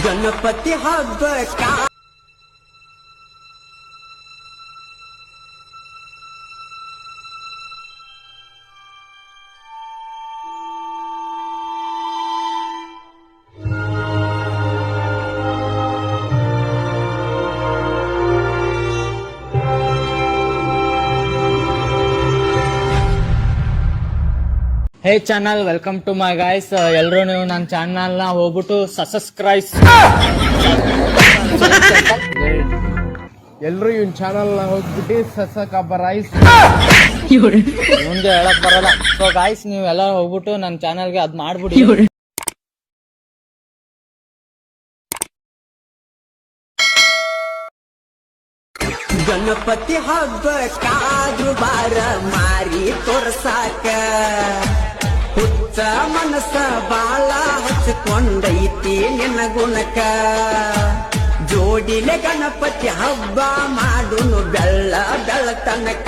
ಗಣಪತಿ ಹಬ್ಬಕ್ಕ hey channel, welcome to my guys. ಎಲ್ಲರೂ ನೀವು ನನ್ನ ಚಾನಲ್ನ ಹೋಗ್ಬಿಟ್ಟು ಸಬ್ಸ್ಕ್ರೈಬ್. ಎಲ್ರು ಇವನ್ ಚಾನಲ್ ಹೋಗ್ಬಿಟ್ಟು ಸಬ್ಸ್ಕ್ರೈಬ್ ಮುಂದೆ ಹೇಳಕ್ ಬರಲ್ಲ. ಸೊ ಗೈಸ್, ನೀವೆಲ್ಲ ಹೋಗ್ಬಿಟ್ಟು ನನ್ನ ಚಾನಲ್ಗೆ ಅದ್ ಮಾಡ್ಬಿಡಿ. ಗಣಪತಿ ಹಬ್ಬಕ್ಕಾದ್ರೂ ಬಾರ ಮಾರಿ ತೋರ್ಸಾಕ. ಹುಚ್ಚ ಮನಸ್ಸ ಬಾಳ ಹಚ್ಕೊಂಡೈತಿ ನಿನ್ನ ಗುಣಕ. ಜೋಡಿಲೆ ಗಣಪತಿ ಹಬ್ಬ ಮಾಡುನು ಬೆಳ್ಳ ಬೆಳತನಕ.